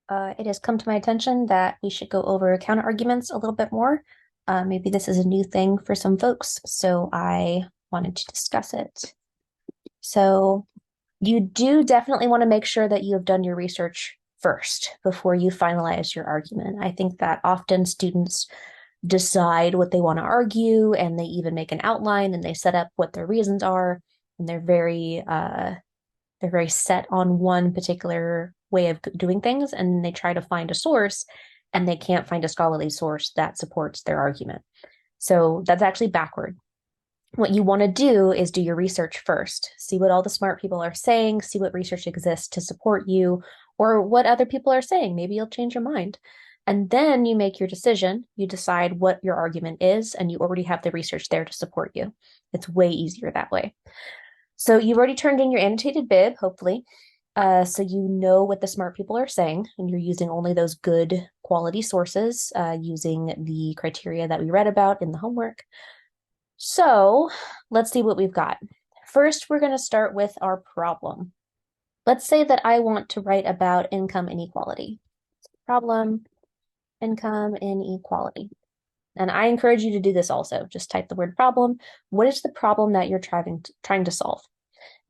It has come to my attention that we should go over counterarguments a little bit more. Maybe this is a new thing for some folks, so I wanted to discuss it. So, you do definitely want to make sure that you have done your research first before you finalize your argument. I think that often students decide what they want to argue and they even make an outline and they set up what their reasons are, and they're very set on one particular way of doing things, and they try to find a source and they can't find a scholarly source that supports their argument. So that's actually backward. What you want to do is do your research first, see what all the smart people are saying, see what research exists to support you, or what other people are saying. Maybe you'll change your mind. And then you make your decision. You decide what your argument is, and you already have the research there to support you. It's way easier that way. So you've already turned in your annotated bib, hopefully. So you know what the smart people are saying, and you're using only those good quality sources, using the criteria that we read about in the homework. So let's see what we've got. First, we're going to start with our problem. Let's say that I want to write about income inequality. Problem, income inequality. And I encourage you to do this also. Just type the word problem. What is the problem that you're trying to solve?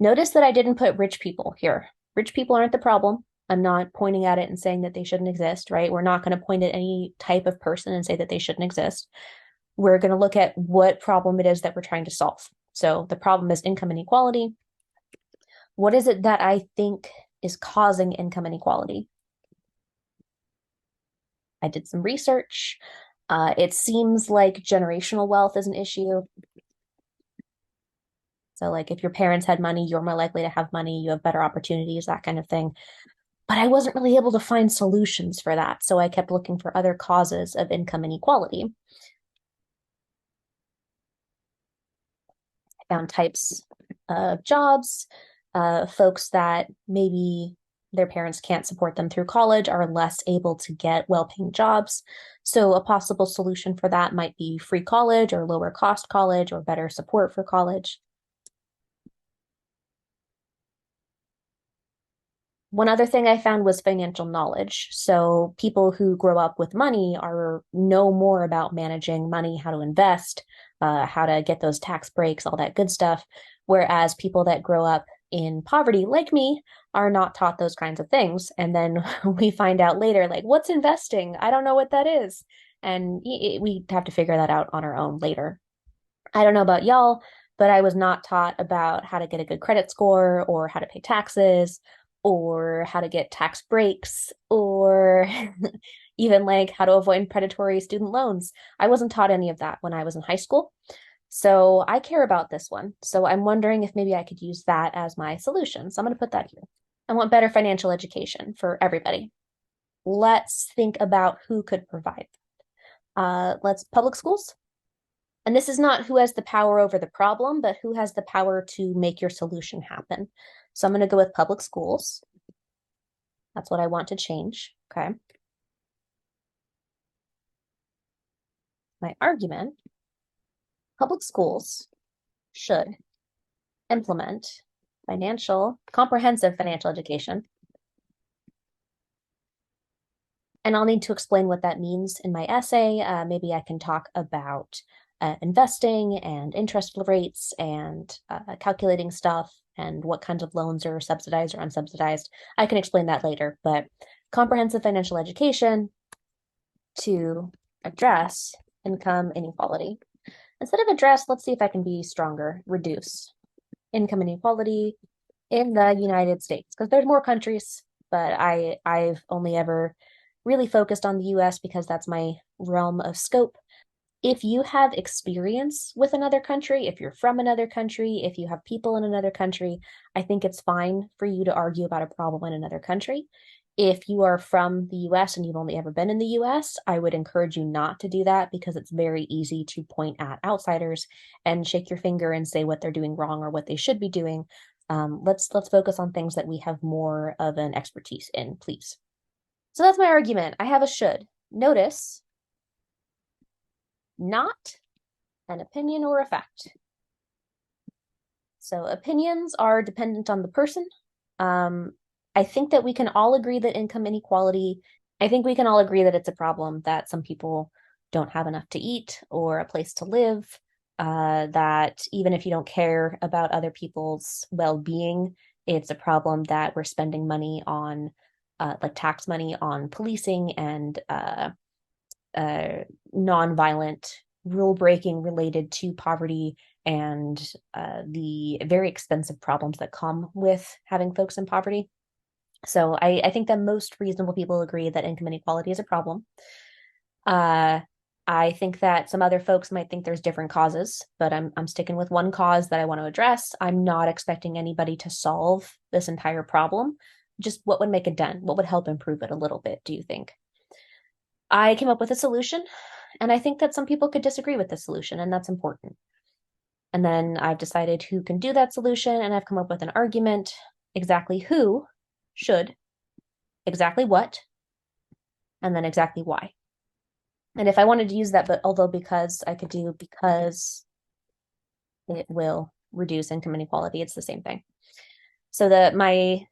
Notice that I didn't put rich people here. Rich people aren't the problem. I'm not pointing at it and saying that they shouldn't exist, right? We're not going to point at any type of person and say that they shouldn't exist. We're going to look at what problem it is that we're trying to solve. So the problem is income inequality. What is it that I think is causing income inequality? I did some research. It seems like generational wealth is an issue. So, like, if your parents had money, you're more likely to have money, you have better opportunities, that kind of thing. But I wasn't really able to find solutions for that. So I kept looking for other causes of income inequality. I found types of jobs, folks that maybe their parents can't support them through college are less able to get well-paying jobs. So a possible solution for that might be free college or lower cost college or better support for college. One other thing I found was financial knowledge. So people who grow up with money are know more about managing money, how to invest, how to get those tax breaks, all that good stuff. Whereas people that grow up in poverty, like me, are not taught those kinds of things. And then we find out later, like, what's investing? I don't know what that is. And we have to figure that out on our own later. I don't know about y'all, but I was not taught about how to get a good credit score or how to pay taxes or how to get tax breaks or even like how to avoid predatory student loans. I wasn't taught any of that when I was in high school. So I care about this one. So I'm wondering if maybe I could use that as my solution. So I'm going to put that here. I want better financial education for everybody. Let's think about who could provide. Let's public schools. And this is not who has the power over the problem, but who has the power to make your solution happen. So I'm going to go with public schools. That's what I want to change. Okay. My argument, public schools should implement comprehensive financial education. And I'll need to explain what that means in my essay. Maybe I can talk about investing and interest rates and calculating stuff and what kinds of loans are subsidized or unsubsidized. I can explain that later, but comprehensive financial education to address income inequality. Instead of address, let's see if I can be stronger. Reduce income inequality in the United States, because there's more countries, but I've only ever really focused on the US because that's my realm of scope. If you have experience with another country, if you're from another country, if you have people in another country, I think it's fine for you to argue about a problem in another country. If you are from the US and you've only ever been in the US, I would encourage you not to do that because it's very easy to point at outsiders and shake your finger and say what they're doing wrong or what they should be doing. Let's focus on things that we have more of an expertise in, please. So that's my argument. I have a should. Notice, not an opinion or a fact. So opinions are dependent on the person. I think that we can all agree that income inequality, I think we can all agree that it's a problem that some people don't have enough to eat or a place to live, that even if you don't care about other people's well-being, it's a problem that we're spending money on, like tax money on policing and uh, nonviolent rule breaking related to poverty and the very expensive problems that come with having folks in poverty. So I think that most reasonable people agree that income inequality is a problem. Uh, I think that some other folks might think there's different causes, but I'm sticking with one cause that I want to address. I'm not expecting anybody to solve this entire problem. Just what would make a dent? What would help improve it a little bit, do you think? I came up with a solution, and I think that some people could disagree with the solution, and that's important. And then I've decided who can do that solution, and I've come up with an argument exactly who should, exactly what, and then exactly why. And if I wanted to use that, but although because I could do because it will reduce income inequality, it's the same thing. So that my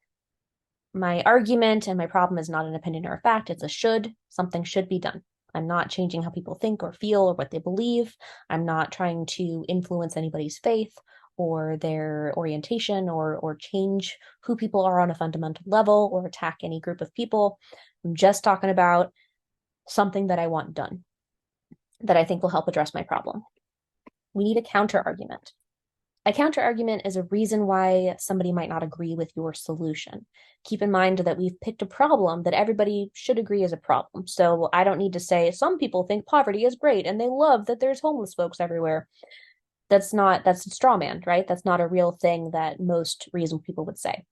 argument and my problem is not an opinion or a fact, it's a should. Something should be done. I'm not changing how people think or feel or what they believe. I'm not trying to influence anybody's faith or their orientation or change who people are on a fundamental level or attack any group of people. I'm just talking about something that I want done that I think will help address my problem. We need a counter argument. A counter argument is a reason why somebody might not agree with your solution. Keep in mind that we've picked a problem that everybody should agree is a problem. So I don't need to say some people think poverty is great and they love that there's homeless folks everywhere. That's a straw man, right? That's not a real thing that most reasonable people would say.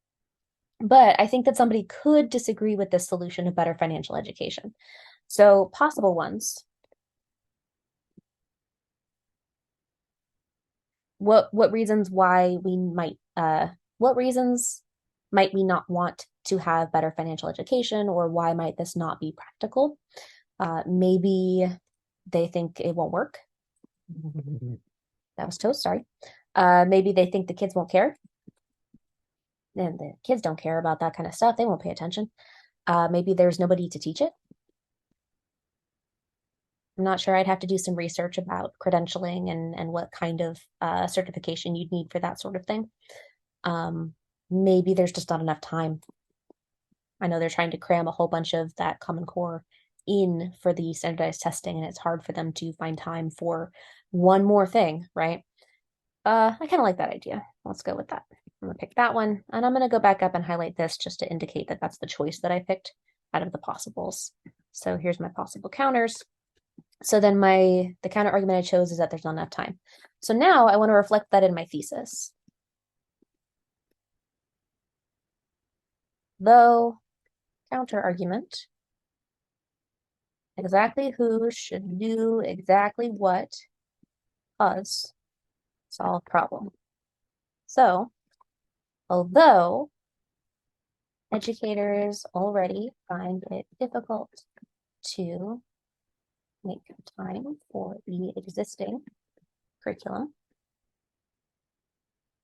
But I think that somebody could disagree with this solution of better financial education. So possible ones. What reasons why we might what reasons might we not want to have better financial education, or why might this not be practical? Maybe they think it won't work. That was toast, sorry. Maybe they think the kids won't care, and the kids don't care about that kind of stuff. They won't pay attention. Maybe there's nobody to teach it. I'm not sure. I'd have to do some research about credentialing and what kind of certification you'd need for that sort of thing. Maybe there's just not enough time. I know they're trying to cram a whole bunch of that Common Core in for the standardized testing, and it's hard for them to find time for one more thing, right? I kind of like that idea. Let's go with that. I'm gonna pick that one, and I'm gonna go back up and highlight this just to indicate that that's the choice that I picked out of the possibles. So here's my possible counters. So then the counter argument I chose is that there's not enough time. So now I want to reflect that in my thesis. Though counter argument, exactly who should do exactly what us solve problem. So although educators already find it difficult to make time for the existing curriculum,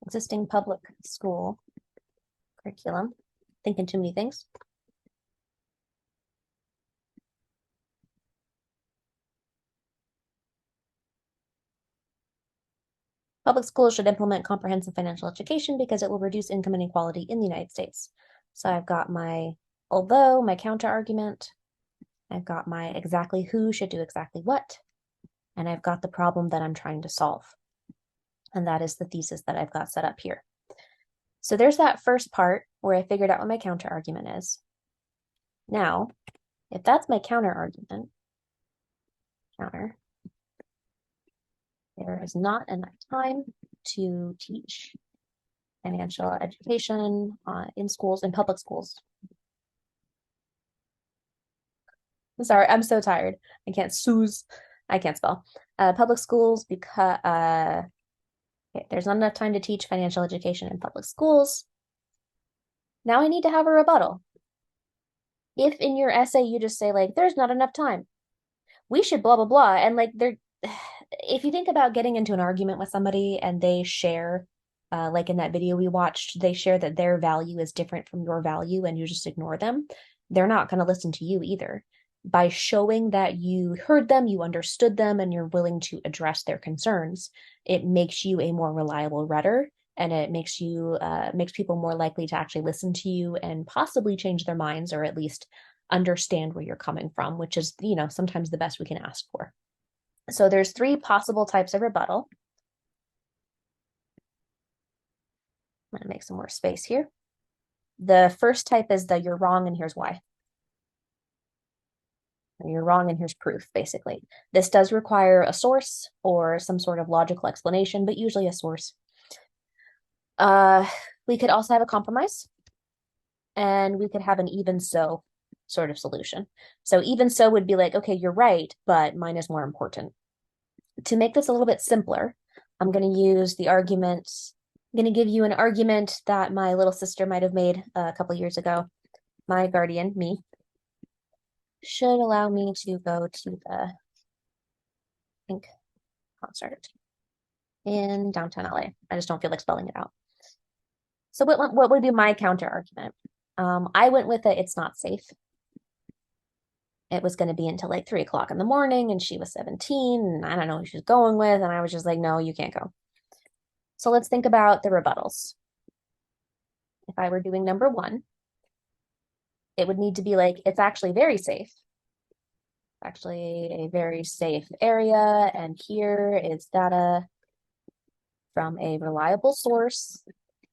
existing public school curriculum, thinking too many things. Public schools should implement comprehensive financial education because it will reduce income inequality in the United States. So I've got my although, my counter argument, I've got my exactly who should do exactly what, and I've got the problem that I'm trying to solve. And that is the thesis that I've got set up here. So there's that first part where I figured out what my counter argument is. Now, if that's my counter argument, there is not enough time to teach financial education in schools, in public schools. I'm sorry, I'm so tired. I can't spell. Public schools because okay, there's not enough time to teach financial education in public schools. Now I need to have a rebuttal. If in your essay you just say like, there's not enough time, we should blah blah blah, and like if you think about getting into an argument with somebody and they share like in that video we watched, they share that their value is different from your value and you just ignore them, they're not going to listen to you either. By showing that you heard them, you understood them, and you're willing to address their concerns, it makes you a more reliable rhetor, and it makes people more likely to actually listen to you and possibly change their minds, or at least understand where you're coming from, which is, sometimes the best we can ask for. So there's three possible types of rebuttal. I'm going to make some more space here. The first type is the you're wrong and here's why. You're wrong and here's proof, basically. This does require a source or some sort of logical explanation, but usually a source. We could also have a compromise, and we could have an even so sort of solution. So even so would be like, okay, you're right, but mine is more important. To make this a little bit simpler, I'm going to use the argument. I'm going to give you an argument that my little sister might have made a couple years ago. My guardian, me, should allow me to go to the, I think, concert in downtown LA. I just don't feel like spelling it out. So what would be my counter argument? I went with it's not safe. It was going to be until like 3 o'clock in the morning, and she was 17, and I don't know who she was going with, and I was just like, no, you can't go. So let's think about the rebuttals. If I were doing number one, it would need to be like, it's actually very safe. Actually a very safe area, and here is data from a reliable source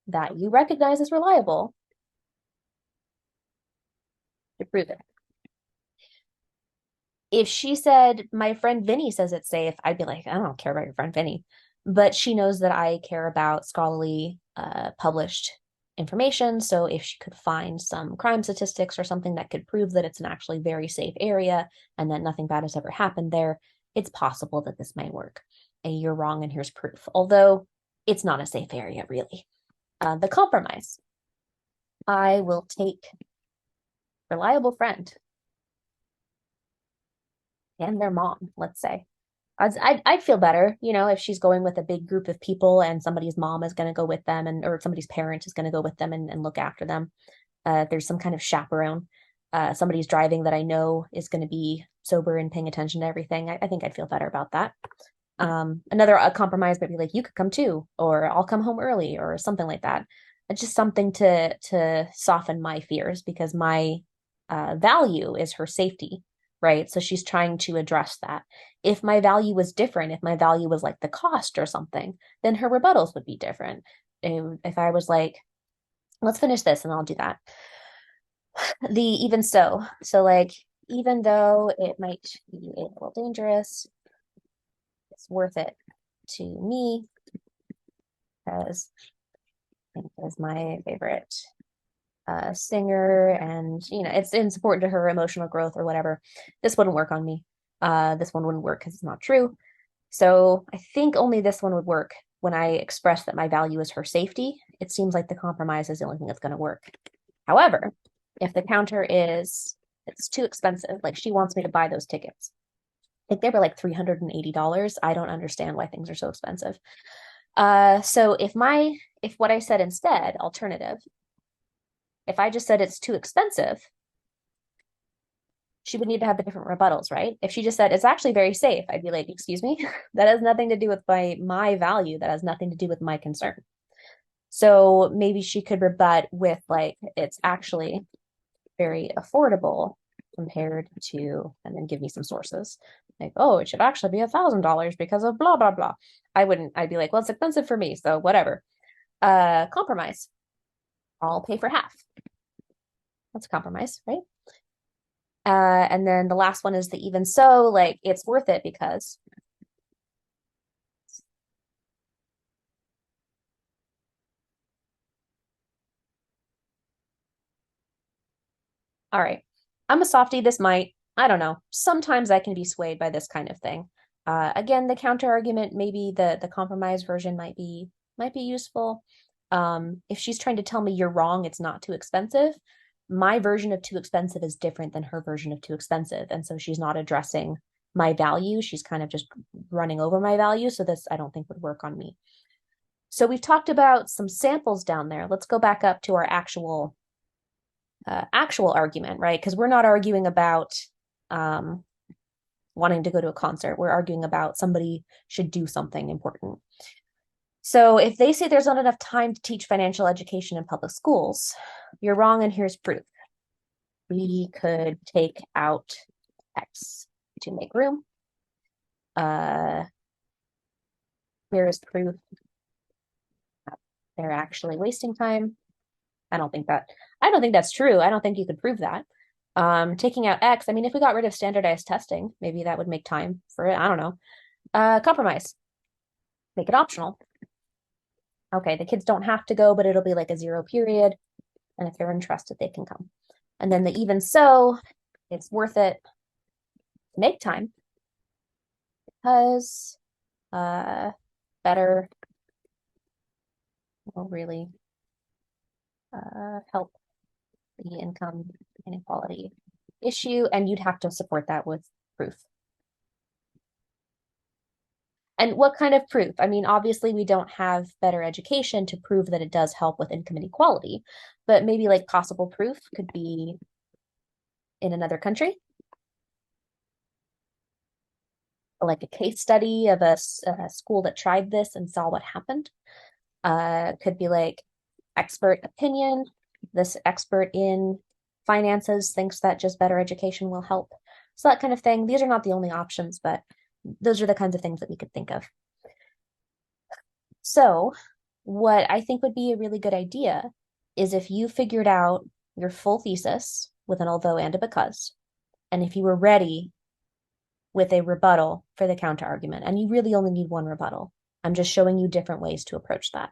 that you recognize as reliable to prove it. If she said, my friend Vinny says it's safe, I'd be like, I don't care about your friend Vinny. But she knows that I care about scholarly published information. So if she could find some crime statistics or something that could prove that it's an actually very safe area and that nothing bad has ever happened there, it's possible that this might work. And you're wrong, and here's proof. Although it's not a safe area, really. The compromise. I will take reliable friend and their mom, let's say. I'd feel better, if she's going with a big group of people and somebody's mom is going to go with them, or somebody's parent is going to go with them and look after them. There's some kind of chaperone. Somebody's driving that I know is going to be sober and paying attention to everything. I think I'd feel better about that. Another compromise might be like, you could come too, or I'll come home early, or something like that. It's just something to soften my fears, because my value is her safety, right? So she's trying to address that. If my value was different, if my value was like the cost or something, then her rebuttals would be different. If I was like, let's finish this and I'll do that. The even so. So like, even though it might be a little dangerous, it's worth it to me because I think is my favorite singer, and it's important to her emotional growth or whatever. This wouldn't work on me. This one wouldn't work because it's not true. So I think only this one would work when I express that my value is her safety. It seems like the compromise is the only thing that's going to work. However, if the counter is it's too expensive, like she wants me to buy those tickets. I think they were like $380. I don't understand why things are so expensive. So if what I said instead, alternative, if I just said it's too expensive, she would need to have the different rebuttals, right? If she just said it's actually very safe, I'd be like, excuse me, that has nothing to do with my value. That has nothing to do with my concern. So maybe she could rebut with like, it's actually very affordable compared to, and then give me some sources. Like, oh, it should actually be $1,000 because of blah, blah, blah. I'd be like, well, it's expensive for me, so whatever. Compromise. I'll pay for half. That's a compromise, right? And then the last one is the even so, like it's worth it because. All right, I'm a softie. This might, I don't know. Sometimes I can be swayed by this kind of thing. Again, the counter argument, maybe the compromise version might be useful. If she's trying to tell me you're wrong, it's not too expensive. My version of too expensive is different than her version of too expensive, and so she's not addressing my value. She's kind of just running over my value. So this I don't think would work on me. So we've talked about some samples down there. Let's go back up to our actual argument, right? Because we're not arguing about um, wanting to go to a concert. We're arguing about somebody should do something important. So if they say there's not enough time to teach financial education in public schools, you're wrong, and here's proof. We could take out X to make room. Here is proof they're actually wasting time. I don't think that's true. I don't think you could prove that. Taking out X, I mean, if we got rid of standardized testing, maybe that would make time for it. I don't know. Compromise. Make it optional. Okay, the kids don't have to go, but it'll be like a 0 period. And if they're interested, they can come. And then the even so, it's worth it to make time because better will really help the income inequality issue. And you'd have to support that with proof. And what kind of proof? I mean, obviously, we don't have better education to prove that it does help with income inequality, but maybe like possible proof could be in another country, like a case study of a school that tried this and saw what happened. Could be like expert opinion. This expert in finances thinks that just better education will help. So that kind of thing. These are not the only options, but those are the kinds of things that we could think of. So, what I think would be a really good idea is if you figured out your full thesis with an although and a because, and if you were ready with a rebuttal for the counter argument, and you really only need one rebuttal. I'm just showing you different ways to approach that.